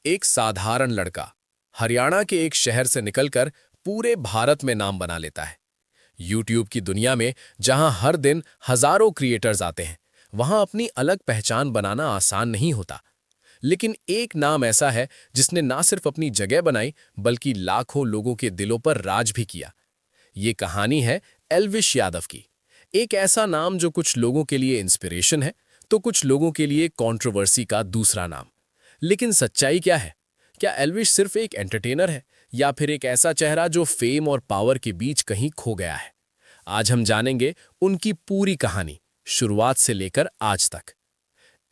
एक साधारण लड़का हरियाणा के एक शहर से निकलकर पूरे भारत में नाम बना लेता है। यूट्यूब की दुनिया में जहां हर दिन हजारों क्रिएटर्स आते हैं, वहां अपनी अलग पहचान बनाना आसान नहीं होता। लेकिन एक नाम ऐसा है जिसने ना सिर्फ अपनी जगह बनाई, बल्कि लाखों लोगों के दिलों पर राज भी किया। ये कहानी है एल्विश यादव की। एक ऐसा नाम जो कुछ लोगों के लिए इंस्पिरेशन है, तो कुछ लोगों के लिए कंट्रोवर्सी का दूसरा नाम। लेकिन सच्चाई क्या है? क्या एल्विश सिर्फ एक एंटरटेनर है, या फिर एक ऐसा चेहरा जो फेम और पावर के बीच कहीं खो गया है? आज हम जानेंगे उनकी पूरी कहानी, शुरुआत से लेकर आज तक।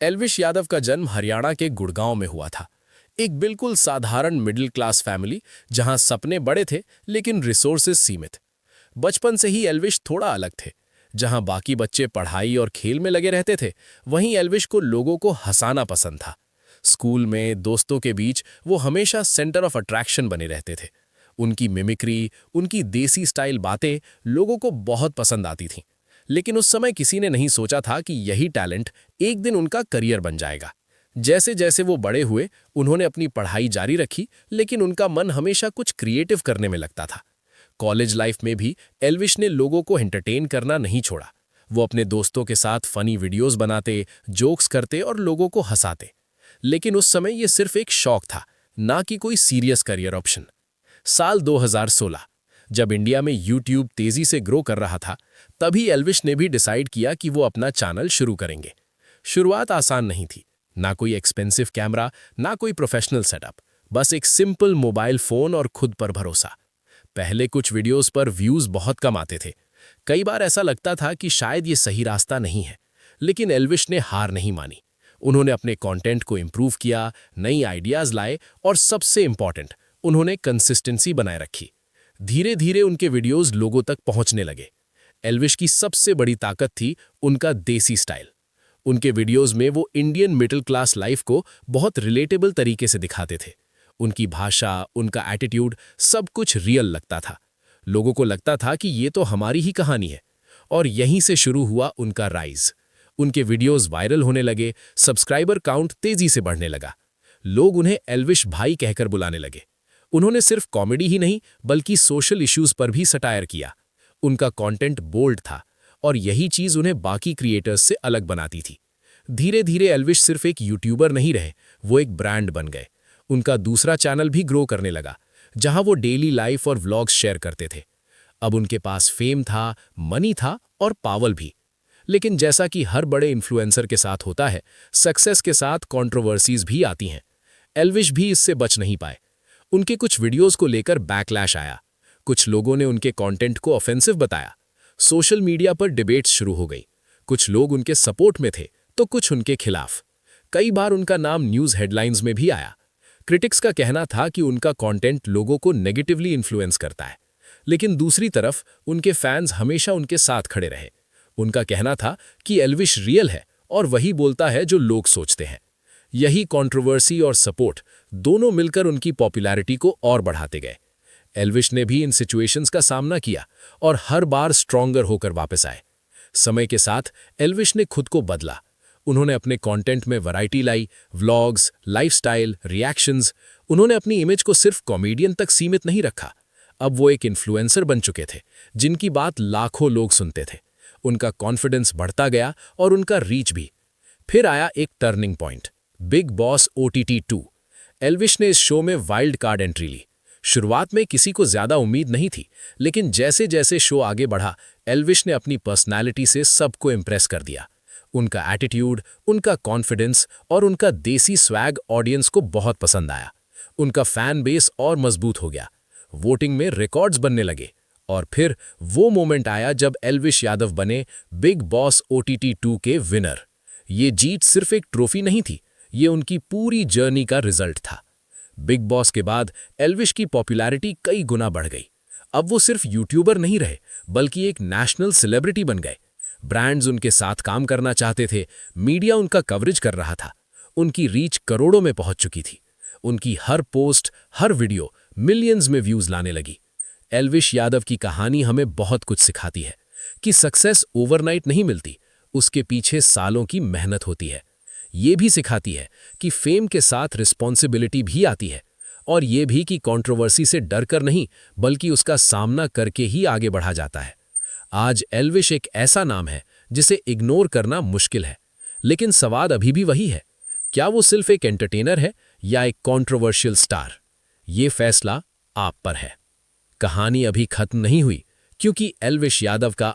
एल्विश यादव का जन्म हरियाणा के गुड़गांव में हुआ था। एक बिल्कुल साधारण मिडिल क्लास फैमिली, जहां सपने बड़े थे लेकिन रिसोर्सेज सीमित। बचपन से ही एल्विश थोड़ा अलग थे। जहां बाकी बच्चे पढ़ाई और खेल में लगे रहते थे, वहीं एल्विश को लोगों को हंसाना पसंद था। स्कूल में दोस्तों के बीच वो हमेशा सेंटर ऑफ अट्रैक्शन बने रहते थे। उनकी मिमिक्री, उनकी देसी स्टाइल बातें लोगों को बहुत पसंद आती थीं। लेकिन उस समय किसी ने नहीं सोचा था कि यही टैलेंट एक दिन उनका करियर बन जाएगा। जैसे जैसे वो बड़े हुए, उन्होंने अपनी पढ़ाई जारी रखी, लेकिन उनका मन हमेशा कुछ क्रिएटिव करने में लगता था। कॉलेज लाइफ में भी एल्विश ने लोगों को एंटरटेन करना नहीं छोड़ा। वो अपने दोस्तों के साथ फनी वीडियोस बनाते, जोक्स करते और लोगों को हंसाते। लेकिन उस समय ये सिर्फ एक शौक था, ना कि कोई सीरियस करियर ऑप्शन। साल 2016, जब इंडिया में यूट्यूब तेजी से ग्रो कर रहा था, तभी एल्विश ने भी डिसाइड किया कि वो अपना चैनल शुरू करेंगे। शुरुआत आसान नहीं थी। ना कोई एक्सपेंसिव कैमरा, ना कोई प्रोफेशनल सेटअप, बस एक सिंपल मोबाइल फोन और खुद पर भरोसा। पहले कुछ वीडियोस पर व्यूज बहुत कम आते थे। कई बार ऐसा लगता था कि शायद ये सही रास्ता नहीं है। लेकिन एल्विश ने हार नहीं मानी। उन्होंने अपने कंटेंट को इंप्रूव किया, नई आइडियाज लाए और सबसे इंपॉर्टेंट, उन्होंने कंसिस्टेंसी बनाए रखी। धीरे धीरे उनके वीडियोस लोगों तक पहुंचने लगे। एल्विश की सबसे बड़ी ताकत थी उनका देसी स्टाइल। उनके वीडियोस में वो इंडियन मिडिल क्लास लाइफ को बहुत रिलेटेबल तरीके से दिखाते थे। उनकी भाषा, उनका एटीट्यूड, सब कुछ रियल लगता था। लोगों को लगता था कि ये तो हमारी ही कहानी है। और यहीं से शुरू हुआ उनका राइज। उनके वीडियोस वायरल होने लगे, सब्सक्राइबर काउंट तेजी से बढ़ने लगा। लोग उन्हें एल्विश भाई कहकर बुलाने लगे। उन्होंने सिर्फ कॉमेडी ही नहीं, बल्कि सोशल इश्यूज पर भी सटायर किया। उनका कंटेंट बोल्ड था, और यही चीज उन्हें बाकी क्रिएटर्स से अलग बनाती थी। धीरे धीरे एल्विश सिर्फ एक यूट्यूबर नहीं रहे, वो एक ब्रांड बन गए। उनका दूसरा चैनल भी ग्रो करने लगा, जहां वो डेली लाइफ और व्लॉग्स शेयर करते थे। अब उनके पास फेम था, मनी था और पावर भी। लेकिन जैसा कि हर बड़े इन्फ्लुएंसर के साथ होता है, सक्सेस के साथ कंट्रोवर्सीज भी आती हैं। एल्विश भी इससे बच नहीं पाए। उनके कुछ वीडियोस को लेकर बैकलैश आया। कुछ लोगों ने उनके कंटेंट को ऑफेंसिव बताया। सोशल मीडिया पर डिबेट्स शुरू हो गई। कुछ लोग उनके सपोर्ट में थे, तो कुछ उनके खिलाफ। कई बार उनका नाम न्यूज़ हेडलाइंस में भी आया। क्रिटिक्स का कहना था कि उनका कंटेंट लोगों को नेगेटिवली इन्फ्लुएंस करता है। लेकिन दूसरी तरफ उनके फैंस हमेशा उनके साथ खड़े रहे। उनका कहना था कि एल्विश रियल है और वही बोलता है जो लोग सोचते हैं। यही कंट्रोवर्सी और सपोर्ट दोनों मिलकर उनकी पॉपुलैरिटी को और बढ़ाते गए। एल्विश ने भी इन सिचुएशंस का सामना किया और हर बार स्ट्रॉन्गर होकर वापस आए। समय के साथ एल्विश ने खुद को बदला। उन्होंने अपने कंटेंट में वैरायटी लाई, व्लॉग्स, लाइफस्टाइल, रिएक्शंस। उन्होंने अपनी इमेज को सिर्फ कॉमेडियन तक सीमित नहीं रखा। अब वो एक इन्फ्लुएंसर बन चुके थे, जिनकी बात लाखों लोग सुनते थे। उनका कॉन्फिडेंस बढ़ता गया और उनका रीच भी। फिर आया एक turning point, big boss OTT 2। Elvish ने इस शो में वाइल्ड कार्ड एंट्री ली। शुरुआत में किसी को ज्यादा उम्मीद नहीं थी, लेकिन जैसे जैसे शो आगे बढ़ा, एल्विश ने अपनी पर्सनालिटी से सबको इंप्रेस कर दिया। उनका एटीट्यूड, उनका कॉन्फिडेंस और उनका देसी स्वैग ऑडियंस को बहुत पसंद आया। उनका फैन बेस और मजबूत हो गया। वोटिंग में रिकॉर्ड्स बनने लगे। और फिर वो मोमेंट आया जब एल्विश यादव बने बिग बॉस OTT 2 के विनर। ये जीत सिर्फ एक ट्रॉफी नहीं थी, ये उनकी पूरी जर्नी का रिजल्ट था। बिग बॉस के बाद एल्विश की पॉपुलैरिटी कई गुना बढ़ गई। अब वो सिर्फ यूट्यूबर नहीं रहे, बल्कि एक नेशनल सेलिब्रिटी बन गए। ब्रांड्स उनके साथ काम करना चाहते थे, मीडिया उनका कवरेज कर रहा था। उनकी रीच करोड़ों में पहुंच चुकी थी। उनकी हर पोस्ट, हर वीडियो मिलियंस में व्यूज लाने लगी। एल्विश यादव की कहानी हमें बहुत कुछ सिखाती है कि सक्सेस ओवरनाइट नहीं मिलती, उसके पीछे सालों की मेहनत होती है। ये भी सिखाती है कि फेम के साथ रिस्पॉन्सिबिलिटी भी आती है, और ये भी कि कंट्रोवर्सी से डरकर नहीं बल्कि उसका सामना करके ही आगे बढ़ा जाता है। आज एल्विश एक ऐसा नाम है जिसे इग्नोर करना मुश्किल है, लेकिन सवाल अभी भी वही है, क्या वो सिर्फ एक एंटरटेनर है या एक कंट्रोवर्शियल स्टार? ये फैसला आप पर है। कहानी अभी खत्म नहीं हुई, क्योंकि एल्विश यादव का